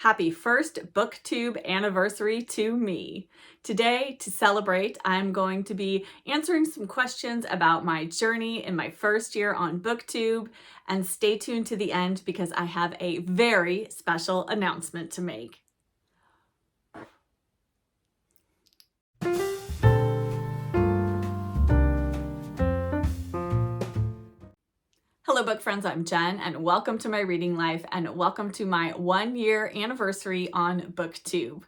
Happy first BookTube anniversary to me. Today, to celebrate, I'm going to be answering some questions about my journey in my first year on BookTube, and stay tuned to the end because I have a very special announcement to make. Hello book friends, I'm Jen and welcome to my reading life and welcome to my 1-year anniversary on BookTube.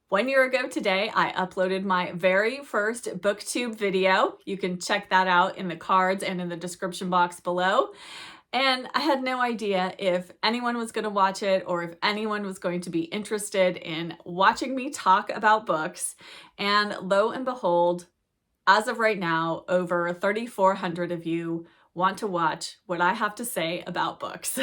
1 year ago today, I uploaded my very first BookTube video. You can check that out in the cards and in the description box below. And I had no idea if anyone was going to watch it or if anyone was going to be interested in watching me talk about books. And lo and behold, as of right now, over 3,400 of you want to watch what I have to say about books.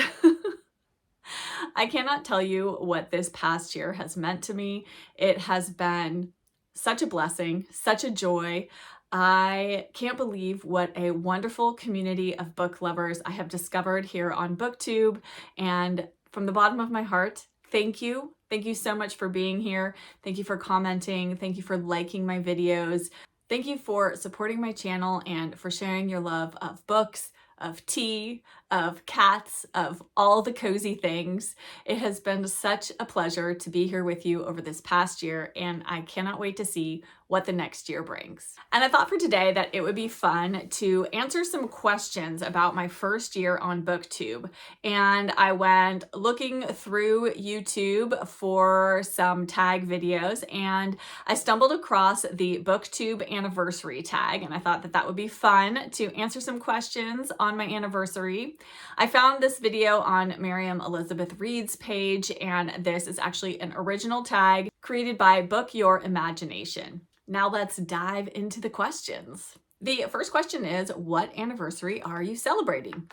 I cannot tell you what this past year has meant to me. It has been such a blessing, such a joy. I can't believe what a wonderful community of book lovers I have discovered here on BookTube. And from the bottom of my heart, thank you. Thank you so much for being here. Thank you for commenting. Thank you for liking my videos. Thank you for supporting my channel and for sharing your love of books, of tea, of cats, of all the cozy things. It has been such a pleasure to be here with you over this past year, and I cannot wait to see what the next year brings. And I thought for today that it would be fun to answer some questions about my first year on BookTube. And I went looking through YouTube for some tag videos, and I stumbled across the BookTube Anniversary Tag, and I thought that that would be fun to answer some questions on my anniversary. I found this video on Miriam Elizabeth Reed's page, and this is actually an original tag created by Book Your Imagination. Now let's dive into the questions. The first question is, what anniversary are you celebrating?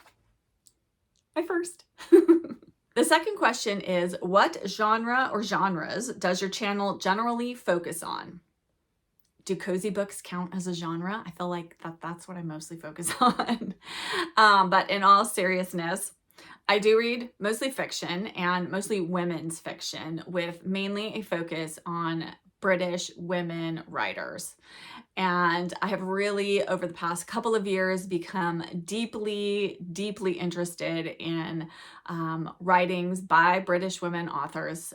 My first. The second question is, what genre or genres does your channel generally focus on? Do cozy books count as a genre? I feel like that's what I mostly focus on. But in all seriousness, I do read mostly fiction and mostly women's fiction with mainly a focus on British women writers. And I have really, over the past couple of years, become deeply, deeply interested in writings by British women authors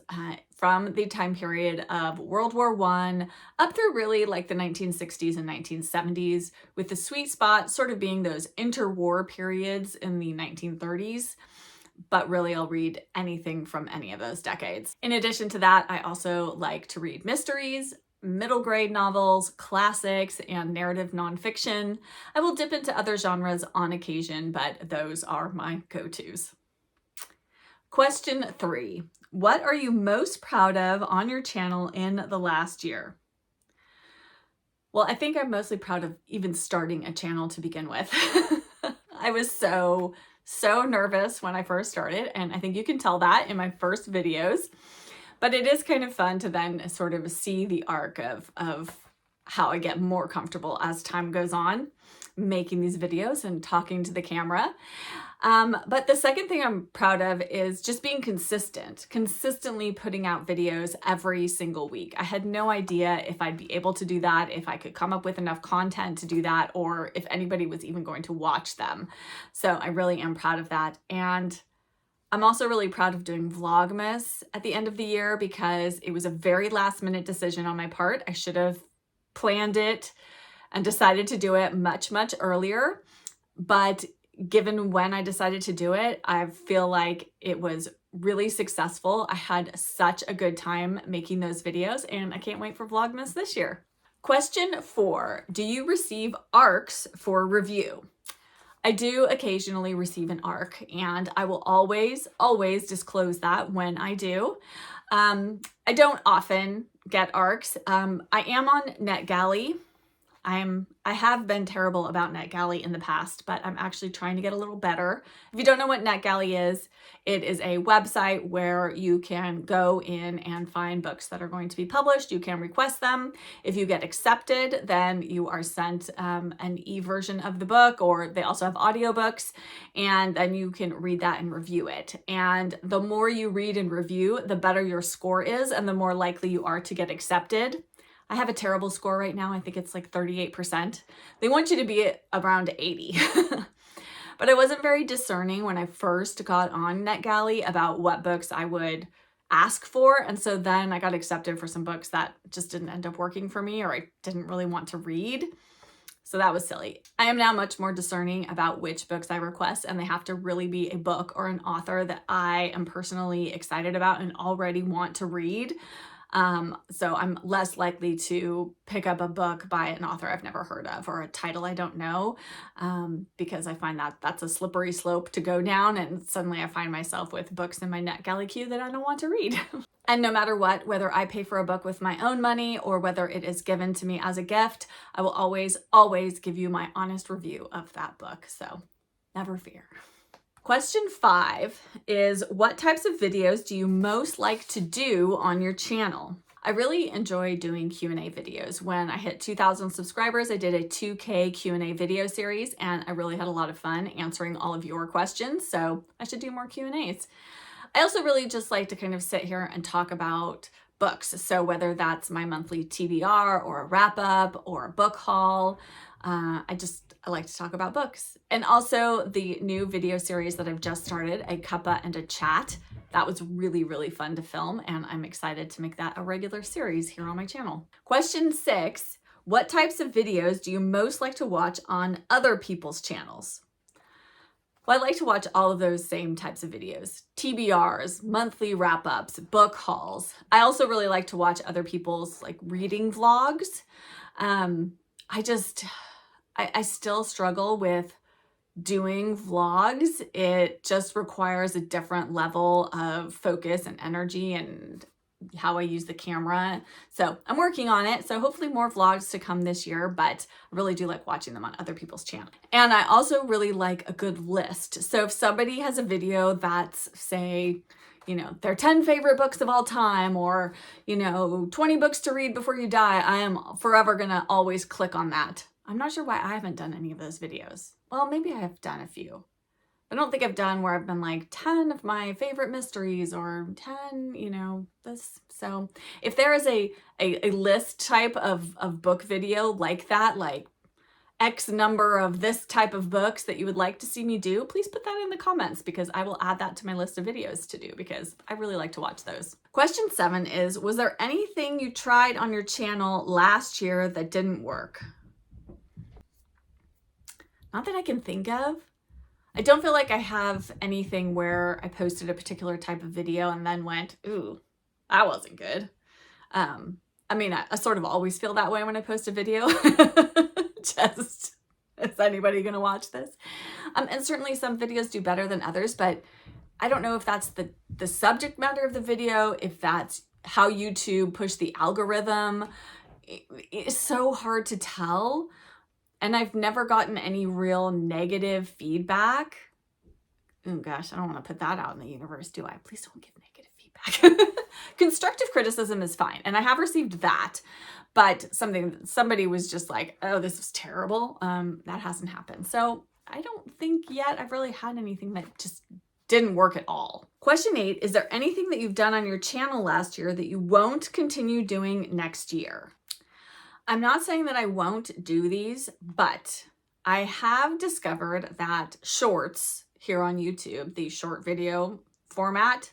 from the time period of World War I up through really like the 1960s and 1970s, with the sweet spot sort of being those interwar periods in the 1930s. But really I'll read anything from any of those decades. In addition to that, I also like to read mysteries, middle grade novels, classics, and narrative nonfiction. I will dip into other genres on occasion, but those are my go-tos. Question 3. What are you most proud of on your channel in the last year? Well, I think I'm mostly proud of even starting a channel to begin with. I was so nervous when I first started, and I think you can tell that in my first videos. But it is kind of fun to then sort of see the arc of how I get more comfortable as time goes on, making these videos and talking to the camera. But the second thing I'm proud of is just being consistently putting out videos every single week. I had no idea if I'd be able to do that, if I could come up with enough content to do that, or if anybody was even going to watch them. So I really am proud of that. And I'm also really proud of doing Vlogmas at the end of the year because it was a very last minute decision on my part. I should have planned it and decided to do it much, much earlier. But given when I decided to do it, I feel like it was really successful. I had such a good time making those videos, and I can't wait for Vlogmas this year. Question 4. Do you receive ARCs for review? I do occasionally receive an ARC, and I will always disclose that when I do. I don't often get ARCs. I am on NetGalley. I have been terrible about NetGalley in the past, but I'm actually trying to get a little better. If you don't know what NetGalley is, it is a website where you can go in and find books that are going to be published. You can request them. If you get accepted, then you are sent an e-version of the book, or they also have audiobooks, and then you can read that and review it. And the more you read and review, the better your score is and the more likely you are to get accepted. I have a terrible score right now. I think it's like 38%. They want you to be at around 80. But I wasn't very discerning when I first got on NetGalley about what books I would ask for. And so then I got accepted for some books that just didn't end up working for me, or I didn't really want to read. So that was silly. I am now much more discerning about which books I request, and they have to really be a book or an author that I am personally excited about and already want to read. So I'm less likely to pick up a book by an author I've never heard of or a title I don't know, because I find that that's a slippery slope to go down, and suddenly I find myself with books in my NetGalley queue that I don't want to read. And no matter what, whether I pay for a book with my own money or whether it is given to me as a gift, I will always, always give you my honest review of that book. So never fear. Question 5 is, what types of videos do you most like to do on your channel? I really enjoy doing Q&A videos. When I hit 2,000 subscribers, I did a 2K Q&A video series, and I really had a lot of fun answering all of your questions, so I should do more Q&As. I also really just like to kind of sit here and talk about books. So whether that's my monthly TBR or a wrap up or a book haul, I like to talk about books. And also the new video series that I've just started, a cuppa and a chat. That was really, really fun to film, and I'm excited to make that a regular series here on my channel. Question 6, what types of videos do you most like to watch on other people's channels? Well, I like to watch all of those same types of videos. TBRs, monthly wrap-ups, book hauls. I also really like to watch other people's like reading vlogs. I still struggle with doing vlogs. It just requires a different level of focus and energy and how I use the camera. So I'm working on it. So hopefully more vlogs to come this year, but I really do like watching them on other people's channels. And I also really like a good list. So if somebody has a video that's, say, you know, their 10 favorite books of all time, or, you know, 20 books to read before you die, I am forever gonna always click on that. I'm not sure why I haven't done any of those videos. Well, maybe I have done a few. I don't think I've done where I've been like 10 of my favorite mysteries or 10, you know, this. So if there is a list type of book video like that, like X number of this type of books that you would like to see me do, please put that in the comments, because I will add that to my list of videos to do, because I really like to watch those. Question 7 is, was there anything you tried on your channel last year that didn't work? Not that I can think of. I don't feel like I have anything where I posted a particular type of video and then went, ooh, that wasn't good. I mean, I sort of always feel that way when I post a video. Just, is anybody gonna watch this? And certainly some videos do better than others, but I don't know if that's the subject matter of the video, if that's how YouTube pushed the algorithm. It's so hard to tell. And I've never gotten any real negative feedback. Oh gosh, I don't want to put that out in the universe, do I? Please don't give negative feedback. Constructive criticism is fine, and I have received that. But somebody was just like, oh, this was terrible. That hasn't happened. So I don't think yet I've really had anything that just didn't work at all. Question 8, is there anything that you've done on your channel last year that you won't continue doing next year? I'm not saying that I won't do these, but I have discovered that shorts here on YouTube, the short video format,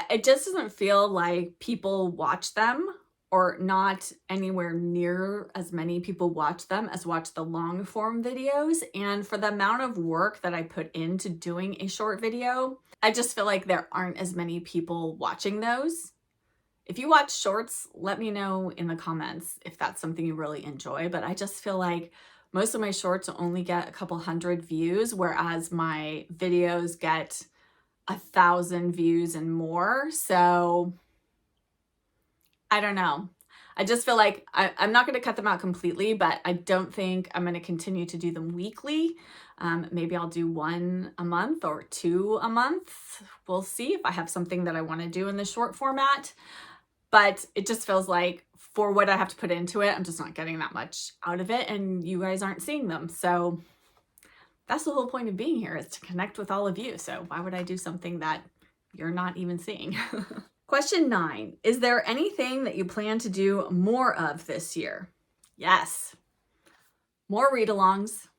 it just doesn't feel like people watch them, or not anywhere near as many people watch them as watch the long form videos. And for the amount of work that I put into doing a short video, I just feel like there aren't as many people watching those. If you watch shorts, let me know in the comments if that's something you really enjoy, but I just feel like most of my shorts only get a couple hundred views, whereas my videos get 1,000 views and more. So I don't know. I just feel like I'm not going to cut them out completely, but I don't think I'm going to continue to do them weekly. Maybe I'll do 1 a month or 2 a month. We'll see if I have something that I want to do in the short format. But it just feels like for what I have to put into it, I'm just not getting that much out of it, and you guys aren't seeing them. So that's the whole point of being here, is to connect with all of you. So why would I do something that you're not even seeing? Question 9, is there anything that you plan to do more of this year? Yes. More read-alongs,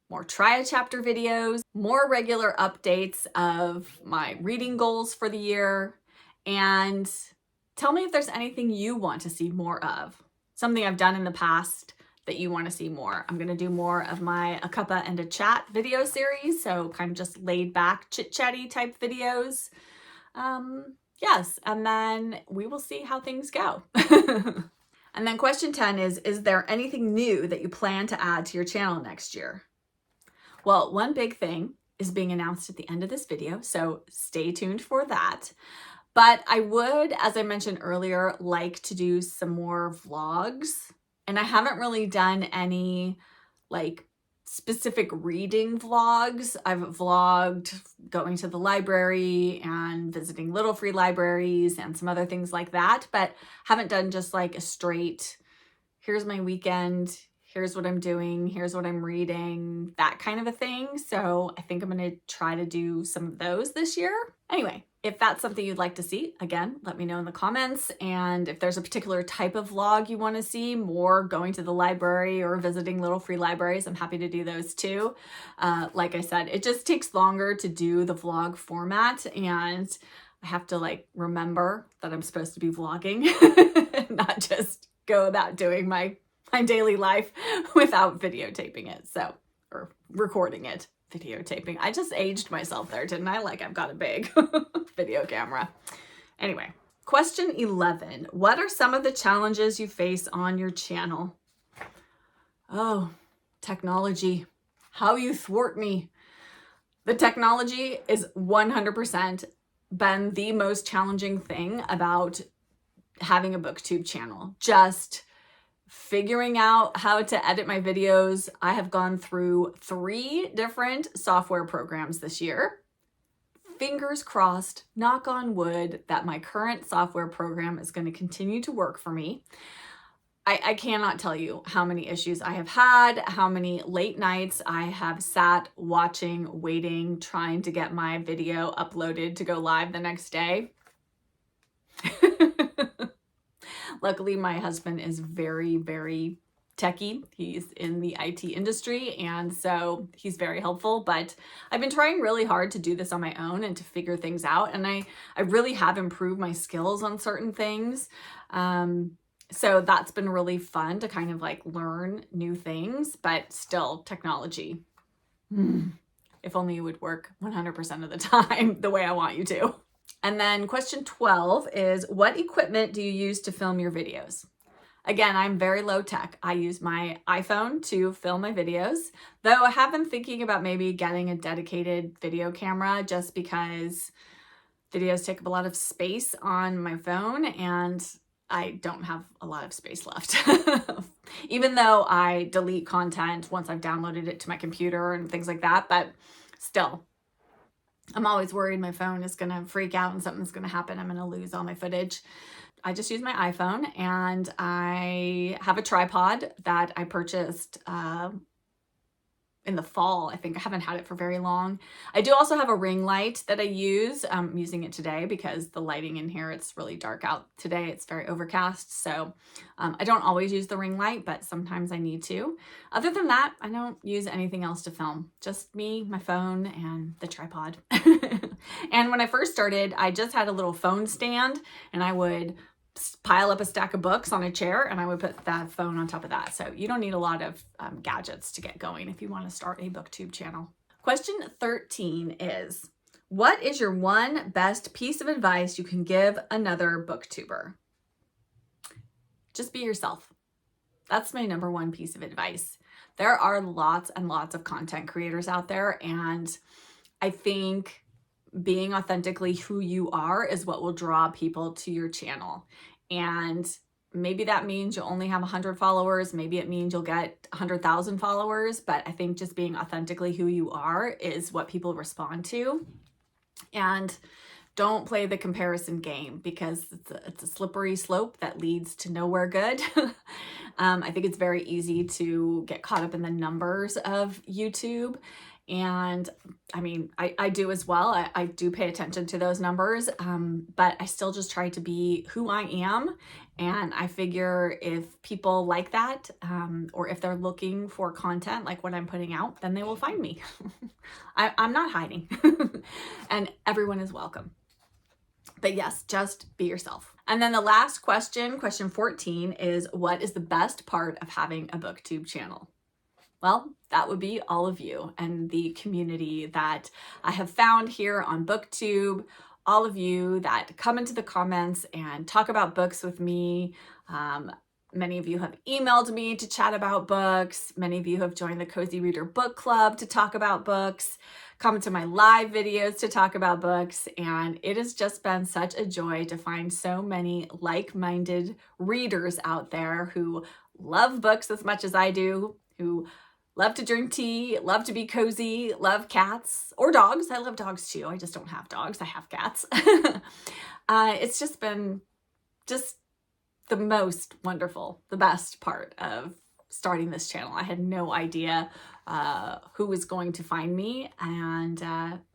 more try a chapter videos, more regular updates of my reading goals for the year, and tell me if there's anything you want to see more of. Something I've done in the past that you want to see more. I'm going to do more of my A Cuppa and a Chat video series, so kind of just laid back chit-chatty type videos. Yes, and then we will see how things go. And then question 10 is there anything new that you plan to add to your channel next year? Well, one big thing is being announced at the end of this video, so stay tuned for that. But I would, as I mentioned earlier, like to do some more vlogs. And I haven't really done any like specific reading vlogs. I've vlogged going to the library and visiting little free libraries and some other things like that, but haven't done just like a straight, here's my weekend, here's what I'm doing, here's what I'm reading, that kind of a thing. So I think I'm going to try to do some of those this year. Anyway, if that's something you'd like to see, again, let me know in the comments. And if there's a particular type of vlog you want to see, more going to the library or visiting little free libraries, I'm happy to do those too. Like I said, it just takes longer to do the vlog format, and I have to like remember that I'm supposed to be vlogging, not just go about doing my daily life without videotaping it. So, or recording it. Videotaping. I just aged myself there, didn't I? Like I've got a big video camera. Anyway, question 11. What are some of the challenges you face on your channel? Oh, technology. How you thwart me. The technology is 100% been the most challenging thing about having a BookTube channel. Just figuring out how to edit my videos. I have gone through 3 different software programs this year. Fingers crossed, knock on wood, that my current software program is going to continue to work for me. I cannot tell you how many issues I have had, how many late nights I have sat watching, waiting, trying to get my video uploaded to go live the next day. Luckily, my husband is very, very techie. He's in the IT industry, and so he's very helpful. But I've been trying really hard to do this on my own and to figure things out. And I really have improved my skills on certain things. So that's been really fun to kind of like learn new things, but still technology. If only it would work 100% of the time the way I want you to. And then question 12 is, what equipment do you use to film your videos? Again, I'm very low tech. I use my iPhone to film my videos, though I have been thinking about maybe getting a dedicated video camera just because videos take up a lot of space on my phone and I don't have a lot of space left. Even though I delete content once I've downloaded it to my computer and things like that, but still. I'm always worried my phone is going to freak out and something's going to happen. I'm going to lose all my footage. I just use my iPhone, and I have a tripod that I purchased in the fall. I think I haven't had it for very long. I do also have a ring light that I use. I'm using it today because the lighting in here, it's really dark out today. It's very overcast. So I don't always use the ring light, but sometimes I need to. Other than that, I don't use anything else to film. Just me, my phone, and the tripod. And when I first started, I just had a little phone stand, and I would pile up a stack of books on a chair and I would put that phone on top of that. So you don't need a lot of gadgets to get going if you want to start a BookTube channel. Question 13 is, what is your one best piece of advice you can give another BookTuber? Just be yourself. That's my number one piece of advice. There are lots and lots of content creators out there, and I think being authentically who you are is what will draw people to your channel. And maybe that means you'll only have 100 followers. Maybe it means you'll get 100,000 followers. But I think just being authentically who you are is what people respond to. And don't play the comparison game, because it's a slippery slope that leads to nowhere good. I think it's very easy to get caught up in the numbers of YouTube. And I mean, I do as well. I do pay attention to those numbers, but I still just try to be who I am. And I figure if people like that, or if they're looking for content like what I'm putting out, then they will find me. I'm not hiding. And everyone is welcome. But yes, just be yourself. And then the last question, question 14, is what is the best part of having a BookTube channel? Well, that would be all of you and the community that I have found here on BookTube, all of you that come into the comments and talk about books with me. Many of you have emailed me to chat about books. Many of you have joined the Cozy Reader Book Club to talk about books, come to my live videos to talk about books, and it has just been such a joy to find so many like-minded readers out there who love books as much as I do, who love to drink tea, love to be cozy, love cats or dogs. I love dogs too. I just don't have dogs. I have cats. It's just been the most wonderful, the best part of starting this channel. I had no idea who was going to find me, and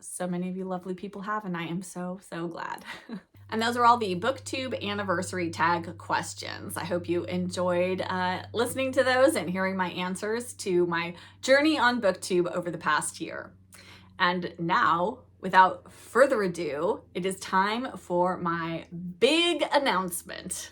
so many of you lovely people have, and I am so glad. And those are all the BookTube Anniversary Tag questions. I hope you enjoyed listening to those and hearing my answers to my journey on BookTube over the past year. And now, without further ado, it is time for my big announcement.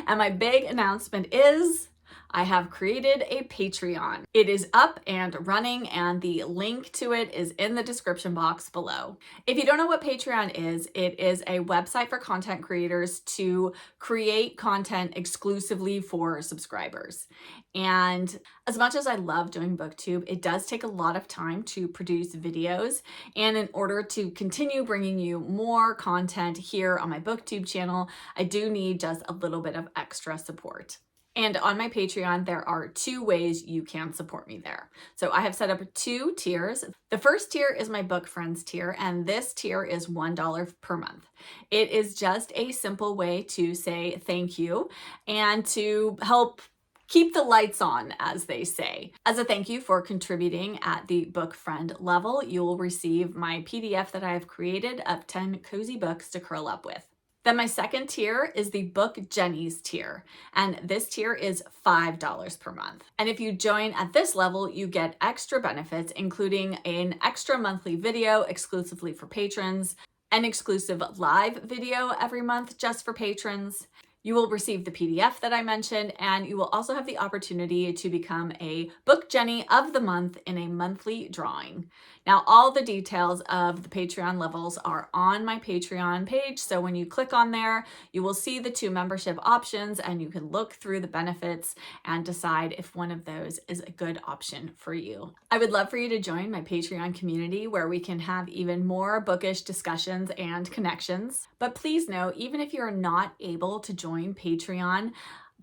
And my big announcement is I have created a Patreon. It is up and running, and the link to it is in the description box below. If you don't know what Patreon is, it is a website for content creators to create content exclusively for subscribers. And as much as I love doing BookTube, it does take a lot of time to produce videos. And in order to continue bringing you more content here on my BookTube channel, I do need just a little bit of extra support. And on my Patreon, there are 2 ways you can support me there. So I have set up 2 tiers. The first tier is my Book Friends tier, and this tier is $1 per month. It is just a simple way to say thank you and to help keep the lights on, as they say. As a thank you for contributing at the Book Friend level, you will receive my PDF that I have created of 10 cozy books to curl up with. Then my second tier is the Book Jennies tier, and this tier is $5 per month. And if you join at this level, you get extra benefits, including an extra monthly video exclusively for patrons, an exclusive live video every month just for patrons. You will receive the PDF that I mentioned, and you will also have the opportunity to become a Book Jenny of the month in a monthly drawing. Now, all the details of the Patreon levels are on my Patreon page, so when you click on there, you will see the 2 membership options, and you can look through the benefits and decide if one of those is a good option for you. I would love for you to join my Patreon community, where we can have even more bookish discussions and connections. But please know, even if you're not able to join Patreon,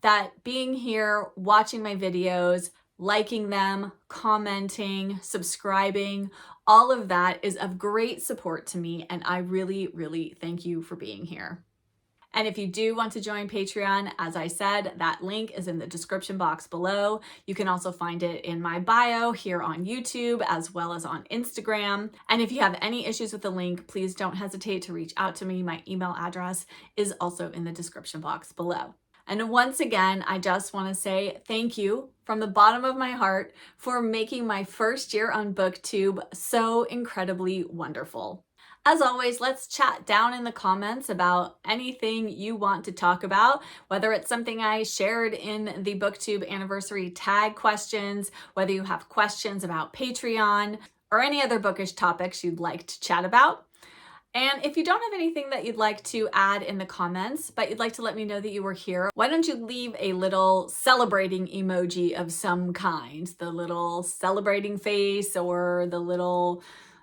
that being here, watching my videos, liking them, commenting, subscribing, all of that is of great support to me, and I really thank you for being here. And if you do want to join Patreon, as I said, that link is in the description box below. You can also find it in my bio here on YouTube, as well as on Instagram. And if you have any issues with the link, please don't hesitate to reach out to me. My email address is also in the description box below. And once again, I just want to say thank you from the bottom of my heart for making my first year on BookTube so incredibly wonderful. As always, let's chat down in the comments about anything you want to talk about, whether it's something I shared in the BookTube Anniversary Tag questions, whether you have questions about Patreon, or any other bookish topics you'd like to chat about. And if you don't have anything that you'd like to add in the comments, but you'd like to let me know that you were here, why don't you leave a little celebrating emoji of some kind? The little celebrating face, or the little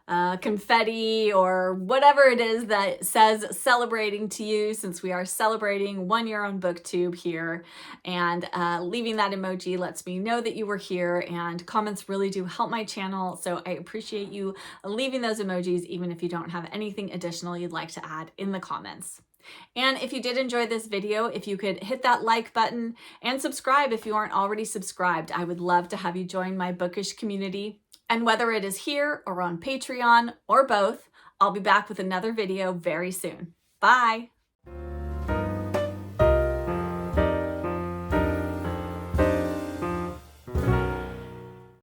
confetti or whatever it is that says celebrating to you, since we are celebrating 1 year on BookTube here. And leaving that emoji lets me know that you were here, and comments really do help my channel. So I appreciate you leaving those emojis, even if you don't have anything additional you'd like to add in the comments. And if you did enjoy this video, if you could hit that like button and subscribe if you aren't already subscribed. I would love to have you join my bookish community. And whether it is here or on Patreon or both, I'll be back with another video very soon. Bye!